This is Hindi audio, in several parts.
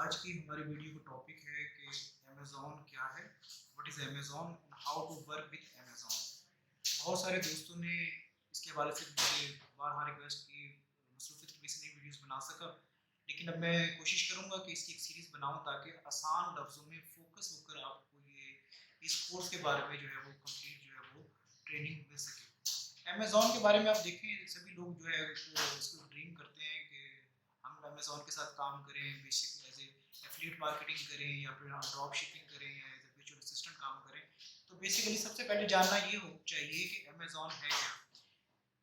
आज की हमारी वीडियो का टॉपिक है कि अमेज़ॉन क्या है, what is Amazon and how to work with Amazon. बहुत सारे दोस्तों ने इसके हवाले से मुझे बार-बार रिक्वेस्ट की, मसरूफ़ियत की वजह से नहीं वीडियोज़ बना सका। लेकिन अब मैं कोशिश करूँगा कि इसकी एक सीरीज़ बनाऊँ ताकि आसान लफ्ज़ों में फ़ोकस होकर आपको ये इस कोर्स के बारे में जो है वो कंप्लीट जो है वो ट्रेनिंग मिल सके। अमेज़ॉन के बारे में आप देखें, सभी लोग जो है इसको ड्रीम करते हैं कि हम अमेज़ॉन के साथ काम करें, basic as a affiliate marketing करें या फिर हम ड्रॉप शिपिंग करें या एज़ ए वर्चुअल असिस्टेंट काम करें। तो बेसिकली सबसे पहले जानना ये हो चाहिए कि अमेज़ॉन है क्या?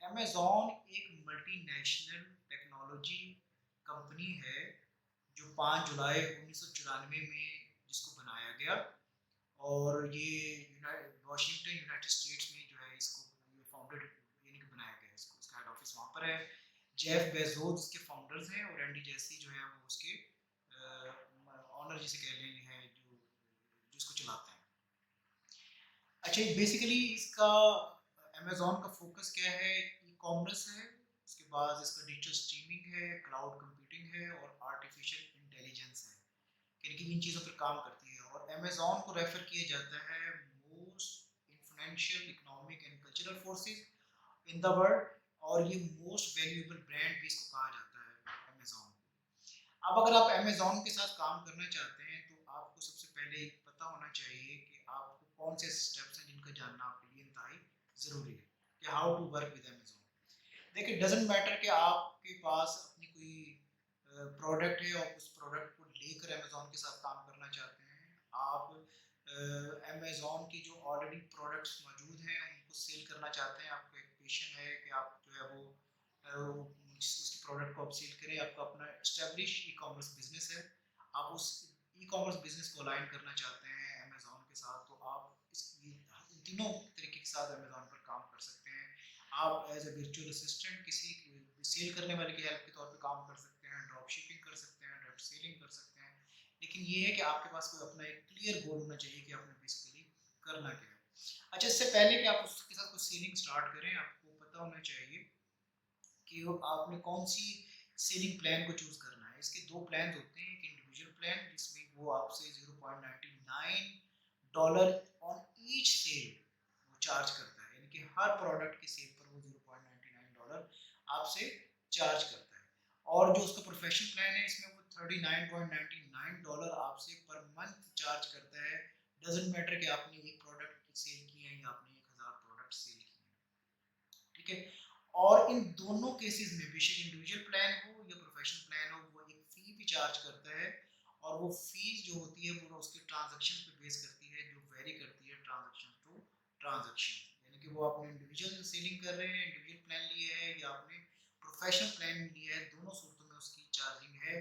अमेज़ॉन एक मल्टीनेशनल टेक्नोलॉजी कंपनी है जो 5 जुलाई 1994 में जिसको बनाया गया और ये वाशिंगटन यूनाइटेड स्टेट्स में जो है इसको फाउंडेड यानी कि बनाया गया है इसको, इसका हेड ऑफिस वहाँ पर है। जेफ बेजोस इसके फाउंडर्स हैं और एंडी जेसी जो है वो उसके ऑनर जिसे कह लें हैं जो जिसको चलाते हैं। अच्छा, बेसिकली इसका अमेज़ॉन का फोकस क्या है? ई कॉमर्स है, उसके बाद इसका डिजिटल स्ट्रीमिंग है, क्लाउड कंप्यूटिंग है और आर्टिफिशियल इंटेलिजेंस है। कि इन चीज़ों पर काम करती है और अमेज़ॉन को रेफर किया जाता है most influential economic and cultural forces in the world और ये मोस्ट वैल्यूएबल ब्रांड भी इसको कहा जाता है अमेज़ॉन। अब अगर आप अमेज़ॉन के साथ काम करना चाहते हैं तो आपको सबसे पहले पता होना चाहिए कि आपको कौन से स्टेप्स हैं जिनका जानना आपके लिए इंतहाई ज़रूरी है कि how to work with Amazon. देखिए, डजेंट मैटर कि आपके पास अपनी कोई प्रोडक्ट है और उस प्रोडक्ट को लेकर अमेज़ॉन के साथ काम करना चाहते हैं। आप अमेज़ॉन की जो ऑलरेडी प्रोडक्ट्स मौजूद हैं उनको सेल करना चाहते हैं। आपका एक पैशन है कि आप जो है वो उसकी प्रोडक्ट को आप सेल करें। आपका अपना एस्टेब्लिश ई कॉमर्स बिजनेस है, आप उस ई कॉमर्स बिजनेस को अलाइन करना चाहते हैं अमेज़ॉन के साथ, तो आप इन तीनों तरीके के साथ अमेज़ॉन पर काम कर सकते हैं। आप एज ए वर्चुअल असिस्टेंट किसी सेल करने वाले की हेल्प के तौर पे काम कर सकते हैं, ड्रॉप शिपिंग कर सकते हैं, डायरेक्ट सेलिंग कर सकते हैं। लेकिन ये है कि आपके पास कोई अपना एक क्लियर गोल होना चाहिए कि आपने बेसिकली करना क्या है। अच्छा, इससे पहले कि आप उसके साथ कोई सेलिंग स्टार्ट करें, आपको पता होना चाहिए कि आपने कौन सी सेलिंग प्लान को चूज करना है। इसके दो प्लान होते हैं, एक इंडिविजुअल प्लान जिसमें वो आपसे $0.99 ऑन ईच सेल वो चार्ज करता है, यानी कि हर प्रोडक्ट की सेल पर वो $0.99 आपसे चार्ज करता है। और जो उसका प्रोफेशनल प्लान है इसमें वो $39.99 आपसे पर मंथ चार्ज करता है। डजेंट मैटर कि आपने एक प्रोडक्ट सेल की है या आपने 1000 प्रोडक्ट सेल की है, ठीक है। और इन दोनों केसेस में बेशक इंडिविजुअल प्लान हो या प्रोफेशनल प्लान हो, वो एक फी भी चार्ज करता है और वो फीस जो होती है वो उसके ट्रांजैक्शन पे बेस करती है, जो वेरी करती है ट्रांजैक्शन टू ट्रांजैक्शन। यानी कि वो आपने इंडिविजुअल सेलिंग कर रहे हैं, इंडिविजुअल प्लान लिए है या आपने प्रोफेशनल प्लान लिया है, दोनों सूरतों में उसकी चार्जिंग है।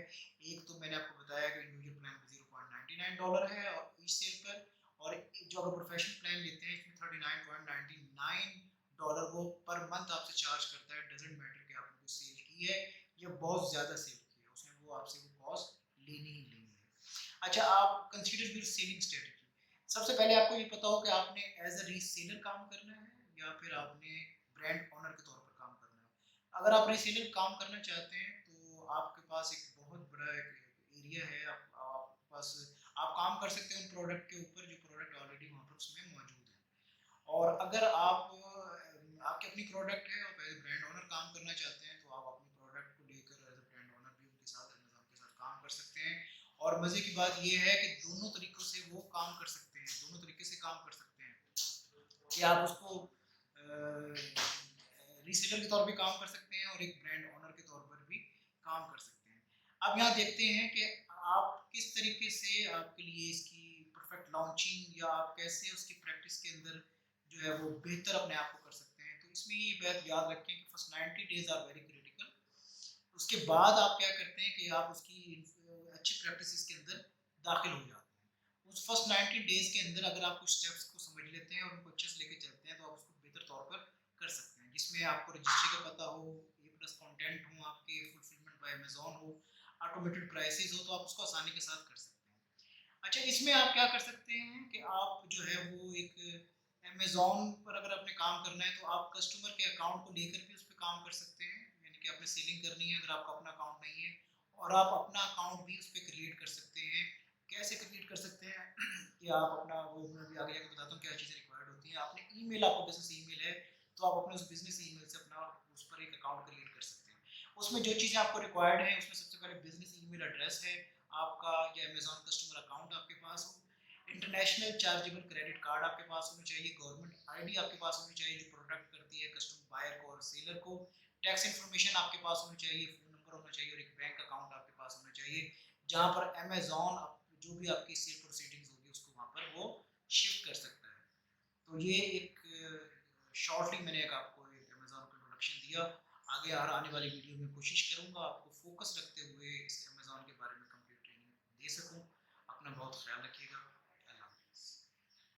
एक तो मैंने आपको बताया कि इंडिविजुअल प्लान पे $0.99 है और ईच सेल पर, और जो अगर प्रोफेशनल प्लान लेते हैं इसमें $39.99 वो पर मंथ आपसे चार्ज करता है। डजेंट मैटर कि आपने कोई सेल की है या बहुत ज़्यादा सेल की है, उसने वो आपसे वो कॉस्ट लेनी ही लेनी है। अच्छा, आप कंसीडर योर सेलिंग स्ट्रेटजी। सबसे पहले आपको ये पता हो कि आपने एज ए रीसेलर काम करना है या फिर आपने ब्रांड ओनर के तौर पर काम करना है। अगर आप रीसेलर काम करना चाहते हैं तो आपके पास एक बहुत बड़ा एरिया है, आपके पास आप काम कर सकते हैं उन प्रोडक्ट के ऊपर जो प्रोडक्ट ऑलरेडी वहाँ पर उसमें मौजूद है। और अगर आप आपकी अपनी प्रोडक्ट है और एज ब्रांड ओनर काम करना चाहते हैं तो आप अपनी प्रोडक्ट को लेकर एज ब्रांड ओनर भी उनके साथ अमेज़न के साथ काम कर सकते हैं। और मज़े की बात ये है कि दोनों तरीक़ों से वो काम कर सकते हैं, दोनों तरीके से काम कर सकते हैं कि आप उसको रीसेलर के तौर पे काम कर सकते हैं और एक ब्रांड ओनर के तौर पर भी काम कर सकते हैं। अब यहाँ देखते हैं कि आप किस तरीके से आपके लिए इसकी परफेक्ट लॉन्चिंग या आप कैसे उसकी प्रैक्टिस के अंदर जो है वो बेहतर अपने आप को कर सकते हैं। तो इसमें ये बात याद रखें कि first 90 days are very critical. उसके बाद आप क्या करते हैं कि आप उसकी अच्छी प्रैक्टिस के अंदर दाखिल हो जाते हैं। उस फर्स्ट 90 डेज के अंदर अगर आप कुछ स्टेप्स को समझ लेते हैं और उनको अच्छे से लेके चलते हैं तो आप उसको बेहतर तौर पर कर सकते हैं, जिसमें आपको रजिस्ट्री का पता हो, ए प्लस कंटेंट हो, आपके फुलफिलमेंट बाय अमेज़न हो, ऑटोमेटेड प्राइसेस हो, तो आप उसको आसानी के साथ कर सकते हैं। अच्छा, इसमें आप क्या कर सकते हैं कि आप जो है वो एक अमेज़न पर अगर आपने काम करना है तो आप कस्टमर के अकाउंट को लेकर भी उस पे काम कर सकते हैं, यानी कि आपने सेलिंग करनी है अगर आपका अपना अकाउंट नहीं है और आप अपना अकाउंट अकाउंट भी उस पर क्रिएट कर सकते हैं। कैसे क्रिएट कर सकते हैं कि आप अपना, वो मैं भी आगे जाकर बताता हूँ क्या चीज़ें रिक्वायर्ड होती हैं। आपने ईमेल, आपका बिजनेस ईमेल है तो आप अपने उस बिजनेस ईमेल से अपना उस पर एक अकाउंट क्रिएट कर सकते हैं। उसमें जो चीज़ें आपको रिक्वायर्ड है, उसमें सबसे पहले बिजनेस ईमेल एड्रेस है आपका, या अमेजॉन कस्टमर अकाउंट आपके पास हो, इंटरनेशनल चार्जेबल क्रेडिट कार्ड आपके पास होना चाहिए, गवर्नमेंट आईडी आपके पास होनी चाहिए जो प्रोडक्ट करती है कस्टमर बायर को और सेलर को, टैक्स इन्फॉर्मेशन आपके पास होनी चाहिए, फ़ोन नंबर होना चाहिए और एक बैंक अकाउंट आपके पास होना चाहिए जहाँ पर अमेजॉन जो भी आपकी सेल प्रोसीडिंग्स होगी उसको वहाँ पर वो शिफ्ट कर सकता है। तो ये एक शॉर्टली मैंने एक आपको एक अमेजॉन का इंट्रोडक्शन दिया। आगे आने वाली वीडियो में कोशिश करूँगा आपको फोकस रखते हुए इस अमेजॉन के बारे में कंप्लीट ट्रेनिंग दे सकूँ। अपना बहुत ख्याल रखिएगा।